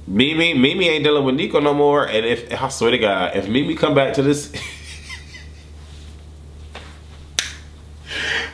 Mimi ain't dealing with Nico no more. And if I swear to God, if Mimi come back to this,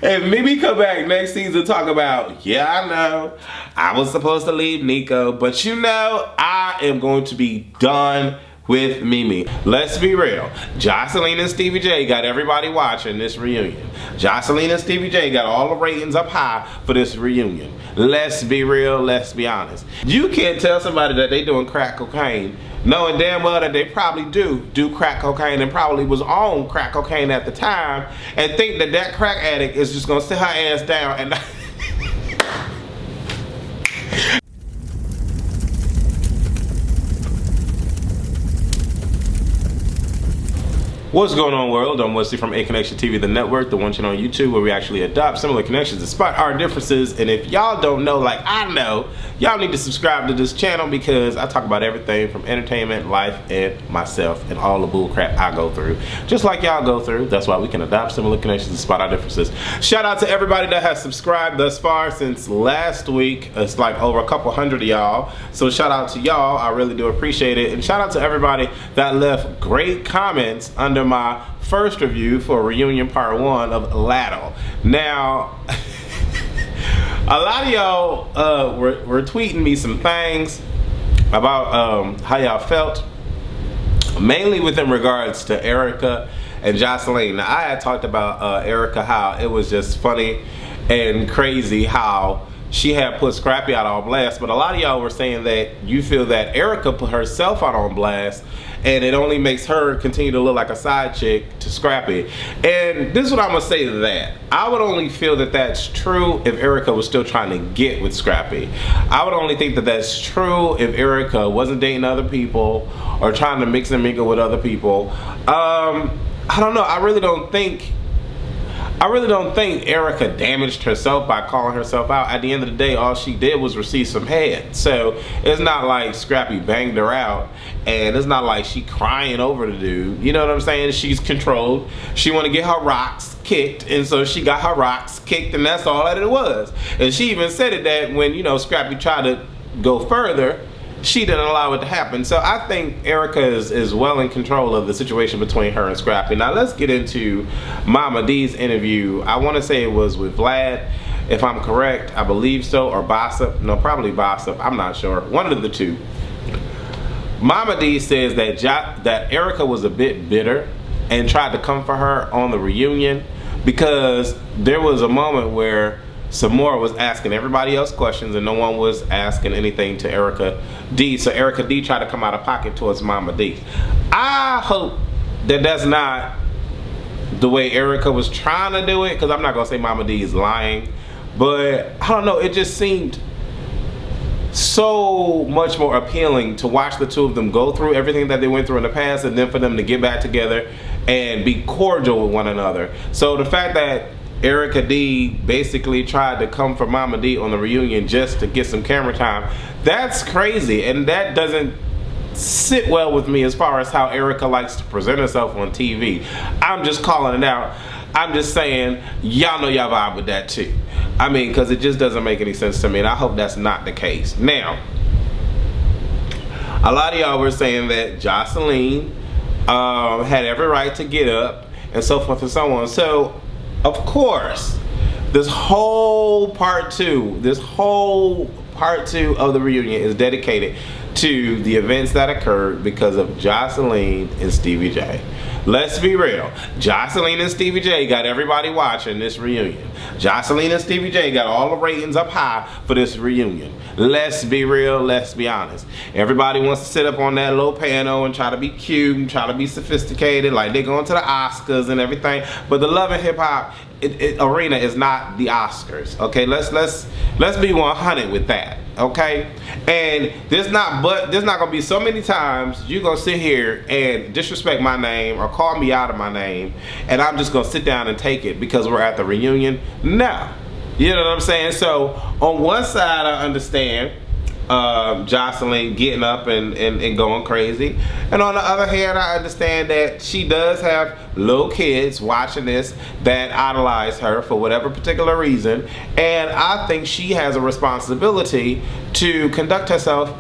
if Mimi come back next season talk about, yeah, I know I was supposed to leave Nico, but you know I am going to be done with Mimi. Let's be real. Joseline and Stevie J got everybody watching this reunion. Joseline and Stevie J got all the ratings up high for this reunion. Let's be real, let's be honest. You can't tell somebody that they doing crack cocaine knowing damn well that they probably do crack cocaine and probably was on crack cocaine at the time and think that that crack addict is just gonna sit her ass down and What's going on, world? I'm Wesley from A Connection TV, the network, the one channel on YouTube where we actually adopt similar connections despite our differences. And if y'all don't know like I know, y'all need to subscribe to this channel because I talk about everything from entertainment, life, and myself and all the bull crap I go through. Just like y'all go through. That's why we can adopt similar connections despite our differences. Shout out to everybody that has subscribed thus far since last week. It's like over a couple hundred of y'all. So shout out to y'all. I really do appreciate it. And shout out to everybody that left great comments under my first review for Reunion Part 1 of LHHATL. Now, a lot of y'all were tweeting me some things about how y'all felt, mainly within regards to Erica and Joseline. Now, I had talked about Erica, how it was just funny and crazy how she had put Scrappy out on blast, but a lot of y'all were saying that you feel that Erica put herself out on blast and it only makes her continue to look like a side chick to Scrappy. And this is what I'm gonna say to that. I would only feel that that's true if Erica was still trying to get with Scrappy. I would only think that that's true if Erica wasn't dating other people or trying to mix and mingle with other people. I don't know, I really don't think Erica damaged herself by calling herself out. At the end of the day, all she did was receive some head. So it's not like Scrappy banged her out, and it's not like she crying over the dude. You know what I'm saying? She's controlled. She want to get her rocks kicked, and so she got her rocks kicked, and that's all that it was. And she even said it that when, you know, Scrappy tried to go further, she didn't allow it to happen. So I think Erica is well in control of the situation between her and Scrappy. Now let's get into Mama D's interview. I want to say it was with Vlad, if I'm correct. I believe so, or Bossip. No, probably Bossip. I'm not sure. One of the two. Mama D says that Erica was a bit bitter and tried to come for her on the reunion because there was a moment where Samora was asking everybody else questions and no one was asking anything to Erica D. So Erica D tried to come out of pocket towards Mama D. I hope that that's not the way Erica was trying to do it, because I'm not going to say Mama D is lying, but I don't know, it just seemed so much more appealing to watch the two of them go through everything that they went through in the past and then for them to get back together and be cordial with one another. So the fact that Erica D basically tried to come for Mama D on the reunion just to get some camera time, that's crazy, and that doesn't sit well with me as far as how Erica likes to present herself on TV. I'm just calling it out. I'm just saying, y'all know y'all vibe with that too. I mean, because it just doesn't make any sense to me, and I hope that's not the case. Now, a lot of y'all were saying that Joseline had every right to get up and so forth and so on. So of course, this whole part two of the reunion is dedicated to the events that occurred because of Joseline and Stevie J. Let's be real. Joseline and Stevie J got everybody watching this reunion. Joseline and Stevie J got all the ratings up high for this reunion. Let's be real, let's be honest. Everybody wants to sit up on that low panel and try to be cute and try to be sophisticated like they're going to the Oscars and everything. But the Love and Hip Hop arena is not the Oscars. Okay, let's be 100 with that. Okay, and there's not gonna be so many times you're gonna sit here and disrespect my name or call me out of my name and I'm just gonna sit down and take it because we're at the reunion. No, you know what I'm saying? So on one side I understand Joseline getting up and going crazy, and on the other hand I understand that she does have little kids watching this that idolize her for whatever particular reason, and I think she has a responsibility to conduct herself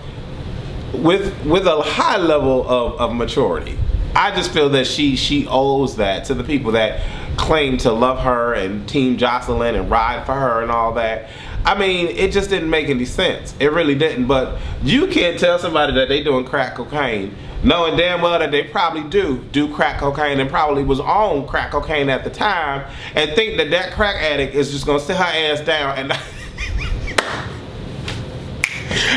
with a high level of maturity. I just feel that she owes that to the people that claim to love her and Team Joseline and ride for her and all that. I mean, it just didn't make any sense. It really didn't. But you can't tell somebody that they doing crack cocaine, knowing damn well that they probably do crack cocaine and probably was on crack cocaine at the time, and think that that crack addict is just gonna sit her ass down and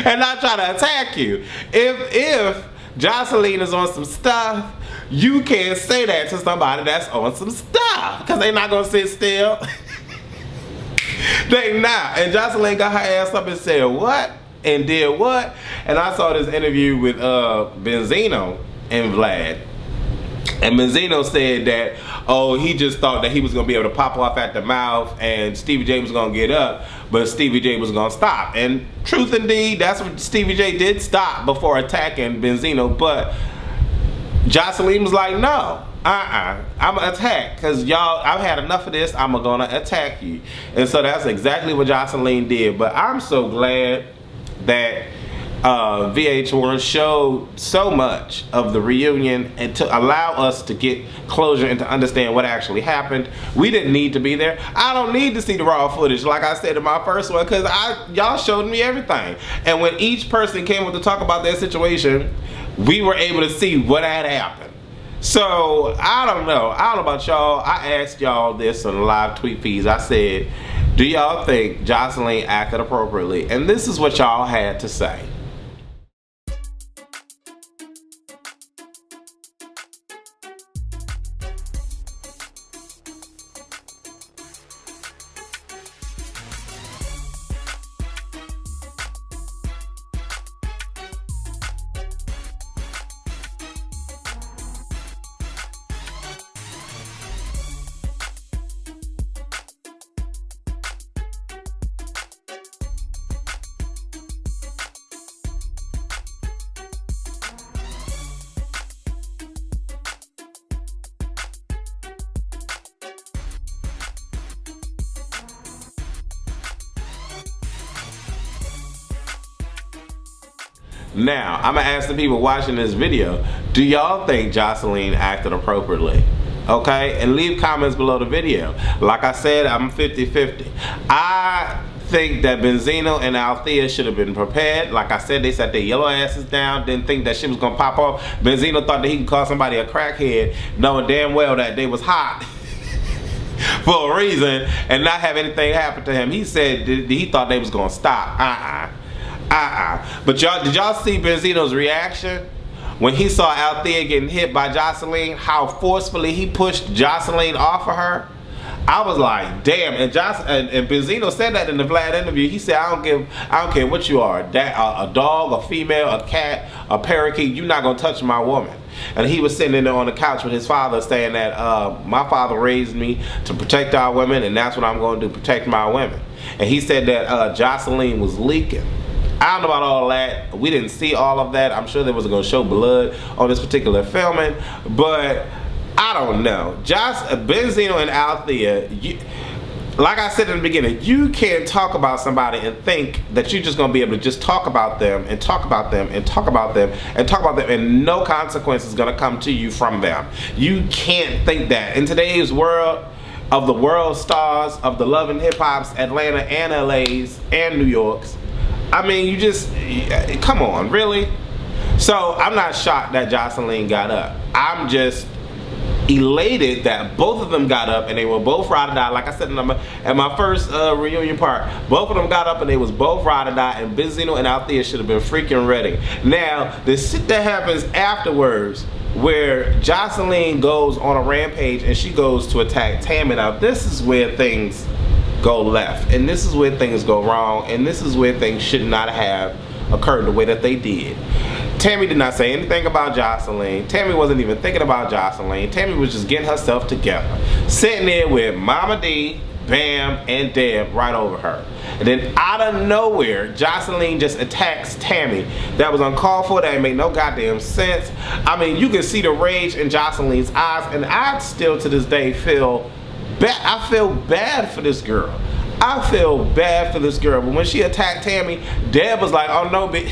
and not try to attack you. If Joseline is on some stuff, you can't say that to somebody that's on some stuff, because they not gonna sit still. They not. And Joseline got her ass up and said what and did what. And I saw this interview with Benzino and Vlad, and Benzino said that, oh, he just thought that he was gonna be able to pop off at the mouth and Stevie J was gonna get up, but Stevie J was gonna stop. And truth indeed, that's what Stevie J did, stop before attacking Benzino. But Joseline was like, no, I'm gonna attack, because y'all, I've had enough of this, I'm gonna attack you. And so that's exactly what Joseline did. But I'm so glad that VH1 showed so much of the reunion and to allow us to get closure and to understand what actually happened. We didn't need to be there. I don't need to see the raw footage, like I said in my first one, because y'all showed me everything. And when each person came up to talk about their situation, we were able to see what had happened. So I don't know about y'all. I asked y'all this on the live tweet feeds. I said, do y'all think Joseline acted appropriately? And this is what y'all had to say. Now, I'm gonna ask the people watching this video, do y'all think Joseline acted appropriately? Okay, and leave comments below the video. Like I said, I'm 50-50. I think that Benzino and Althea should have been prepared. Like I said, they sat their yellow asses down, didn't think that shit was gonna pop off. Benzino thought that he could call somebody a crackhead, knowing damn well that they was hot for a reason and not have anything happen to him. He said he thought they was gonna stop. But y'all, did y'all see Benzino's reaction when he saw Althea getting hit by Joseline? How forcefully he pushed Joseline off of her? I was like, damn. And Benzino said that in the Vlad interview. He said, I don't care what you are, a dog, a female, a cat, a parakeet, you're not gonna touch my woman. And he was sitting in there on the couch with his father saying that my father raised me to protect our women, and that's what I'm going to do, protect my women. And he said that Joseline was leaking. I don't know about all that. We didn't see all of that. I'm sure they wasn't going to show blood on this particular filming, but I don't know. Benzino and Althea, like I said in the beginning, you can't talk about somebody and think that you're just going to be able to just talk about them and talk about them and talk about them and talk about them and no consequence is going to come to you from them. You can't think that. In today's world, of the world stars, of the Love and Hip Hops, Atlanta and LA's and New York's, I mean, you just, come on, really? So I'm not shocked that Joseline got up. I'm just elated that both of them got up and they were both ride or die. Like I said in my first reunion part, both of them got up and they was both ride or die, and Benzino and Althea should have been freaking ready. Now, the shit that happens afterwards, where Joseline goes on a rampage and she goes to attack Tammy. Now, this is where things go left, and this is where things go wrong, and this is where things should not have occurred the way that they did. Tammy did not say anything about Joseline. Tammy wasn't even thinking about Joseline. Tammy was just getting herself together, sitting there with Mama D, Bam, and Deb right over her. And then out of nowhere, Joseline just attacks Tammy. That was uncalled for. That made no goddamn sense. I mean, you can see the rage in Joseline's eyes, and I still to this day feel bad. I feel bad for this girl. I feel bad for this girl. But when she attacked Tammy, Deb was like, oh no, bitch.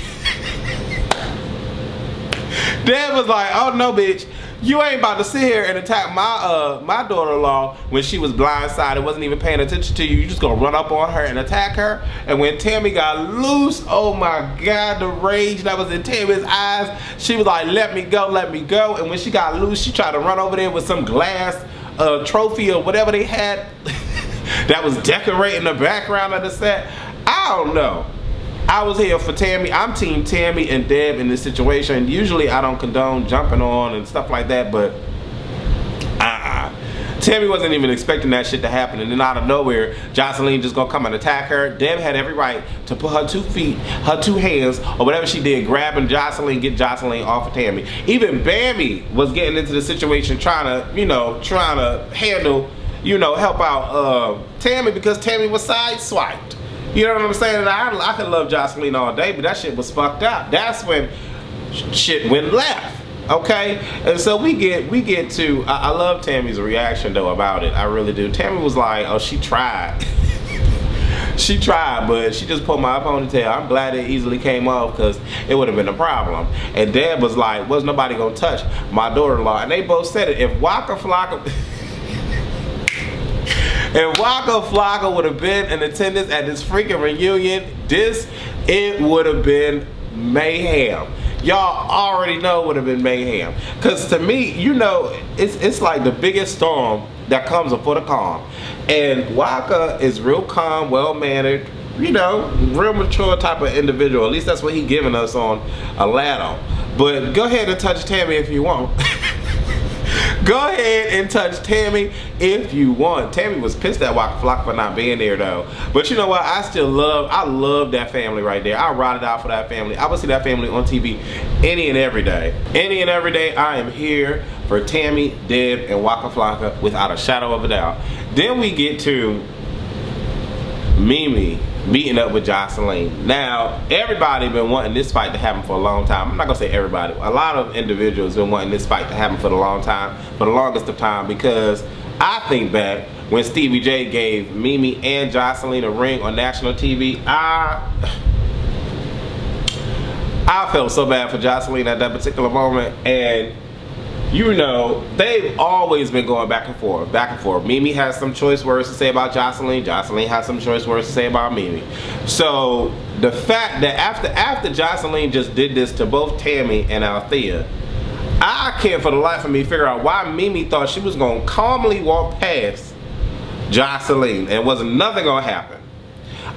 Dad was like, oh no, bitch, you ain't about to sit here and attack my daughter-in-law when she was blindsided, wasn't even paying attention to you. You just gonna run up on her and attack her. And when Tammy got loose, oh my God, the rage that was in Tammy's eyes. She was like, let me go, let me go. And when she got loose, she tried to run over there with some glass trophy or whatever they had that was decorating the background of the set. I don't know. I was here for Tammy. I'm team Tammy and Deb in this situation. Usually I don't condone jumping on and stuff like that, but Tammy wasn't even expecting that shit to happen, and then out of nowhere, Joseline just gonna come and attack her. Deb had every right to put her 2 feet, her 2 hands, or whatever she did, grabbing Joseline, get Joseline off of Tammy. Even Bambi was getting into the situation, trying to handle, help out Tammy, because Tammy was sideswiped. You know what I'm saying? And I could love Joseline all day, but that shit was fucked up. That's when shit went left. Okay, and so we get to I love Tammy's reaction though about it. I really do. Tammy was like, oh, she tried. She tried, but she just pulled my ponytail. I'm glad it easily came off, because it would have been a problem. And Dad was like, was nobody gonna touch my daughter-in-law? And they both said it. If Waka Flocka if Waka Flocka would have been in attendance at this freaking reunion, it would have been mayhem. Y'all already know it would have been mayhem. Because to me, it's like the biggest storm that comes before the calm. And Waka is real calm, well-mannered, real mature type of individual. At least that's what he giving us on ATL. But go ahead and touch Tammy if you want. Go ahead and touch Tammy if you want. Tammy was pissed at Waka Flocka for not being there though. But you know what? I love that family right there. I ride it out for that family. I would see that family on TV any and every day. Any and every day I am here for Tammy, Deb, and Waka Flocka without a shadow of a doubt. Then we get to Mimi meeting up with Joseline. Now, everybody been wanting this fight to happen for a long time. I'm not gonna say everybody. A lot of individuals been wanting this fight to happen for the longest of time, because I think back when Stevie J gave Mimi and Joseline a ring on national TV, I felt so bad for Joseline at that particular moment. And they've always been going back and forth. Mimi has some choice words to say about Joseline. Joseline has some choice words to say about Mimi. So the fact that after Joseline just did this to both Tammy and Althea, I can't for the life of me figure out why Mimi thought she was gonna calmly walk past Joseline and wasn't nothing gonna happen.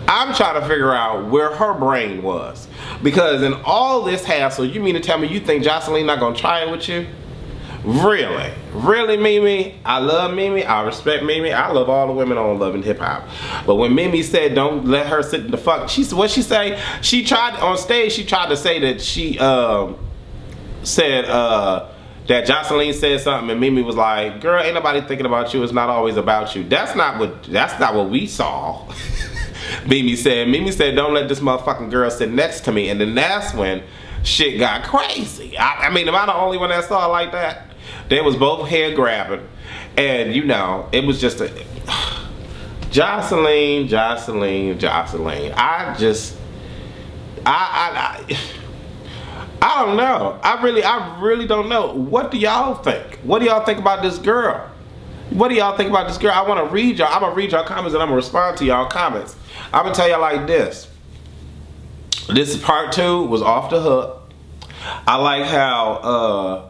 I'm trying to figure out where her brain was, because in all this hassle, you mean to tell me you think Joseline not gonna try it with you? Really? Really, Mimi? I love Mimi. I respect Mimi. I love all the women on Love and Hip Hop. But when Mimi said don't let her sit in the fuck, what'd she say? She tried on stage, she tried to say that she said that Joseline said something and Mimi was like, girl, ain't nobody thinking about you. It's not always about you. That's not what we saw. Mimi said don't let this motherfucking girl sit next to me. And then that's when shit got crazy. I mean, am I the only one that saw it like that? They was both head grabbing, and it was just a Joseline. I don't know. I really don't know. What do y'all think? What do y'all think about this girl? What do y'all think about this girl? I want to read y'all. I'm gonna read y'all comments and I'm gonna respond to y'all comments. I'm gonna tell y'all like this. This part 2 was off the hook. I like how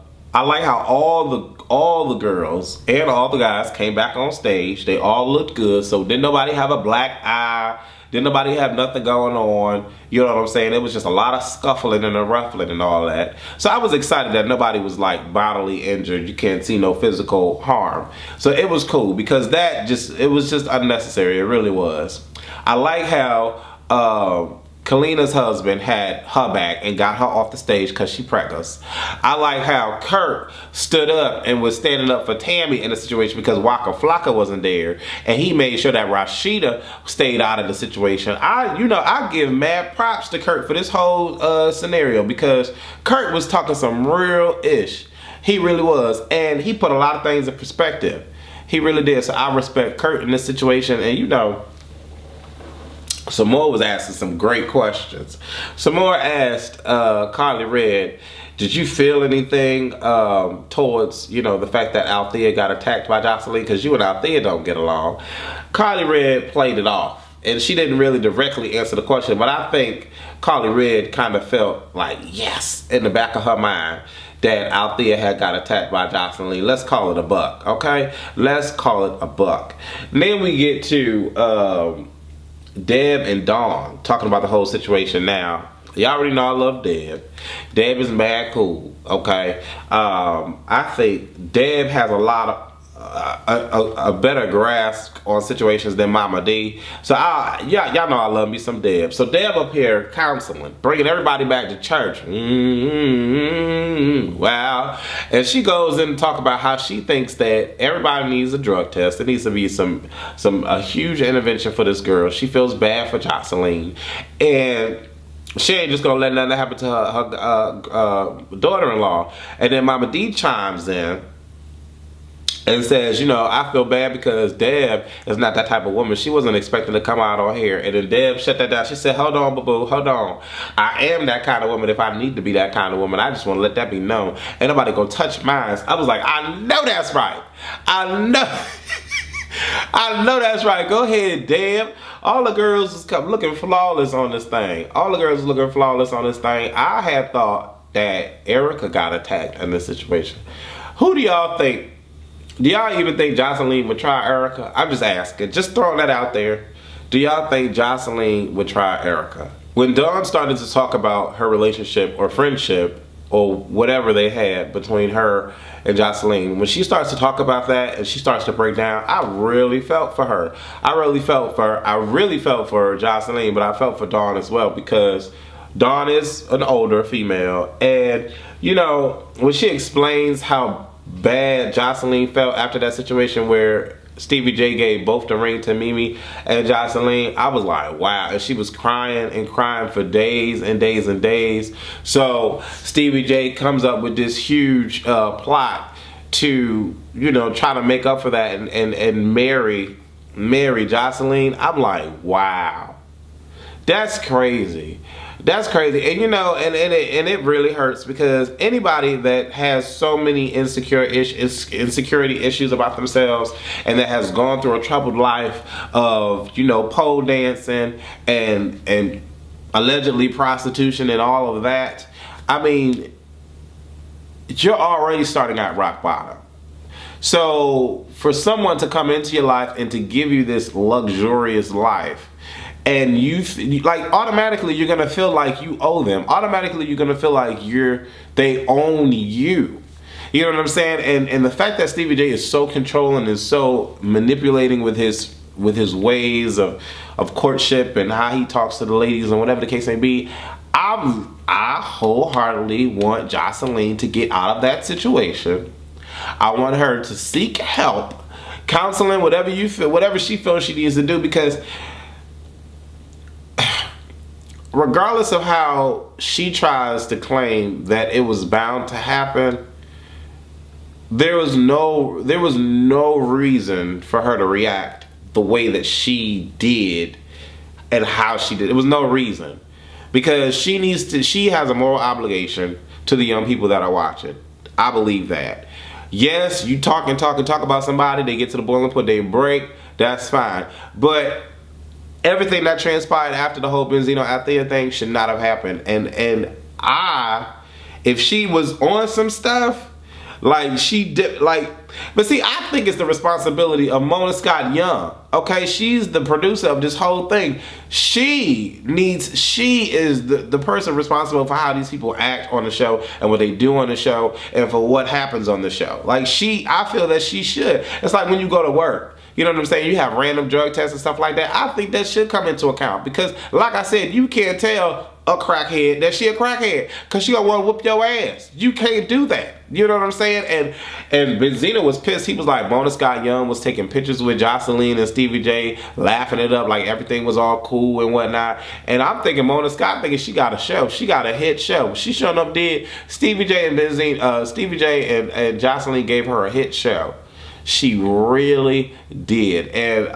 all the girls and all the guys came back on stage. They all looked good. So didn't nobody have a black eye. Didn't nobody have nothing going on. You know what I'm saying? It was just a lot of scuffling and a ruffling and all that. So I was excited that nobody was like bodily injured. You can't see no physical harm. So it was cool, because it was just unnecessary. It really was. I like how Kalina's husband had her back and got her off the stage because she preggers. I like how Kurt stood up and was standing up for Tammy in the situation because Waka Flocka wasn't there, and he made sure that Rashida stayed out of the situation. I give mad props to Kurt for this whole scenario, because Kurt was talking some real ish. He really was, and he put a lot of things in perspective. He really did. So I respect Kurt in this situation, and Samore was asking some great questions. Samore asked Carly Red, did you feel anything towards, the fact that Althea got attacked by Joseline? Because you and Althea don't get along. Carly Red played it off, and she didn't really directly answer the question, but I think Carly Red kind of felt like, yes, in the back of her mind, that Althea had got attacked by Joseline. Let's call it a buck, okay? Let's call it a buck. And then we get to Deb and Dawn talking about the whole situation now. Y'all already know I love Deb. Deb is mad cool, okay? I think Deb has a lot of a better grasp on situations than Mama D. So y'all know I love me some Deb. So Deb up here counseling, bringing everybody back to church. Wow. And she goes in and talk about how she thinks that everybody needs a drug test. There needs to be a huge intervention for this girl. She feels bad for Joseline, and she ain't just gonna let nothing happen to her daughter-in-law. And then Mama D chimes in and says, I feel bad because Deb is not that type of woman. She wasn't expecting to come out on here. And then Deb shut that down. She said, hold on, boo-boo, hold on. I am that kind of woman if I need to be that kind of woman. I just want to let that be known. Ain't nobody gonna touch mine. I was like, I know that's right. I know. I know that's right. Go ahead, Deb. All the girls is looking flawless on this thing. All the girls is looking flawless on this thing. I had thought that Erica got attacked in this situation. Who do y'all think? Do y'all even think Joseline would try Erica? I'm just asking. Just throwing that out there. Do y'all think Joseline would try Erica? When Dawn started to talk about her relationship or friendship or whatever they had between her and Joseline, when she starts to talk about that and she starts to break down, I really felt for her. I really felt for Joseline, but I felt for Dawn as well, because Dawn is an older female, and when she explains how bad Joseline felt after that situation where Stevie J gave both the ring to Mimi and Joseline, I was like, wow. And she was crying and crying for days and days and days. So Stevie J comes up with this huge plot to, try to make up for that and marry Joseline. I'm like, wow. That's crazy. That's crazy. And and it really hurts, because anybody that has so many insecurity issues about themselves and that has gone through a troubled life of, pole dancing and allegedly prostitution and all of that, I mean, you're already starting at rock bottom. So for someone to come into your life and to give you this luxurious life, and automatically you're gonna feel like you owe them. Automatically you're gonna feel like they own you. You know what I'm saying? And the fact that Stevie J is so controlling and so manipulating with his ways of courtship and how he talks to the ladies and whatever the case may be, I wholeheartedly want Joseline to get out of that situation. I want her to seek help, counseling, whatever she feels she needs to do, because regardless of how she tries to claim that it was bound to happen, there was no reason for her to react the way that she did and how she did. It was no reason, because she has a moral obligation to the young people that are watching. I believe that. Yes, you talk about somebody, they get to the boiling point, they break, that's fine. But everything that transpired after the whole Benzino and Althea thing should not have happened. And if she was on some stuff, but see, I think it's the responsibility of Mona Scott Young. Okay, she's the producer of this whole thing. She is the person responsible for how these people act on the show and what they do on the show and for what happens on the show. I feel that she should. It's like when you go to work. You know what I'm saying? You have random drug tests and stuff like that. I think that should come into account, because, like I said, you can't tell a crackhead that she a crackhead, because she gonna want to whoop your ass. You can't do that. You know what I'm saying? And Benzino was pissed. He was like, Mona Scott Young was taking pictures with Joseline and Stevie J, laughing it up like everything was all cool and whatnot. And I'm thinking Mona Scott thinking she got a show. She got a hit show. She showing up did. Stevie J and Joseline gave her a hit show. She really did. And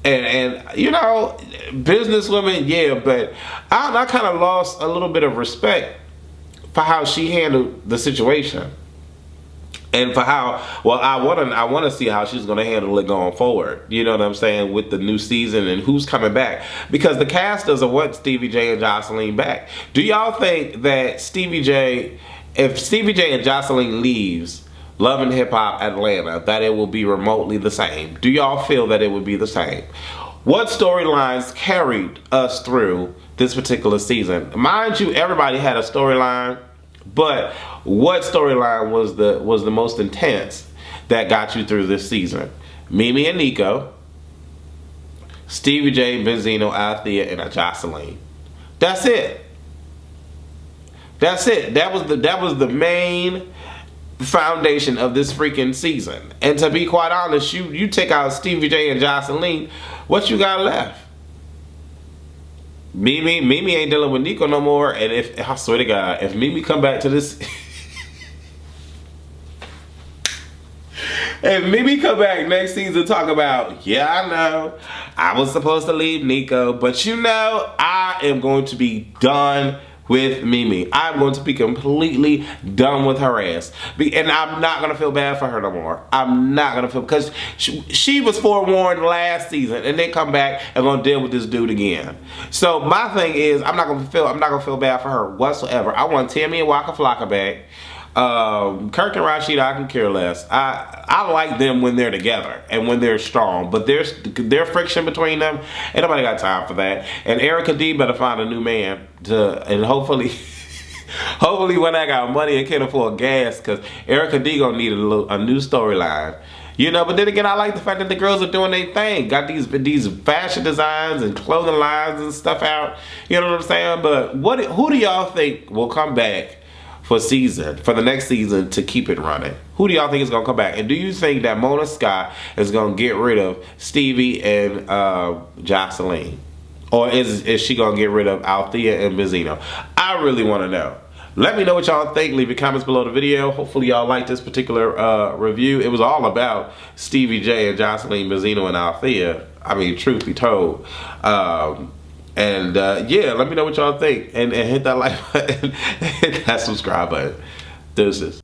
And you know, businesswomen, yeah, but I kind of lost a little bit of respect for how she handled the situation. And for how, well, I want to see how she's going to handle it going forward. You know what I'm saying? With the new season and who's coming back. Because the cast doesn't want Stevie J and Joseline back. Do y'all think that if Stevie J and Joseline leaves Love and Hip Hop Atlanta, that it will be remotely the same? Do y'all feel that it would be the same? What storylines carried us through this particular season? Mind you, everybody had a storyline. But what storyline was the most intense that got you through this season? Mimi and Nico, Stevie J, Benzino, Althea, and Joseline. That's it. That's it. That was the main foundation of this freaking season. And to be quite honest, you take out Stevie J and Joseline, what you got left? Mimi ain't dealing with Nico no more, and if I swear to God, if Mimi come back to this, if Mimi come back next season talk about, yeah, I know I was supposed to leave Nico, but you know I am going to be done with Mimi. I'm going to be completely done with her ass. And I'm not going to feel bad for her no more. I'm not going to feel, because she was forewarned last season and then come back and going to deal with this dude again. So my thing is, I'm not going to feel bad for her whatsoever. I want Tammy and Waka Flocka back. Kirk and Rashida, I can care less. I like them when they're together and when they're strong, but there's friction between them, and nobody got time for that. And Erica D better find a new man and hopefully when I got money and can't afford gas, because Erica D gonna need a new storyline. You know, but then again, I like the fact that the girls are doing their thing. Got these fashion designs and clothing lines and stuff out. You know what I'm saying? But who do y'all think will come back for the next season to keep it running? Who do y'all think is gonna come back? And do you think that Mona Scott is gonna get rid of Stevie and Joseline? Or is she gonna get rid of Althea and Benzino? I really wanna know. Let me know what y'all think. Leave your comments below the video. Hopefully y'all like this particular review. It was all about Stevie J and Joseline, Benzino, and Althea. I mean, truth be told. Yeah, let me know what y'all think. And hit that like button and hit that subscribe button. Deuces.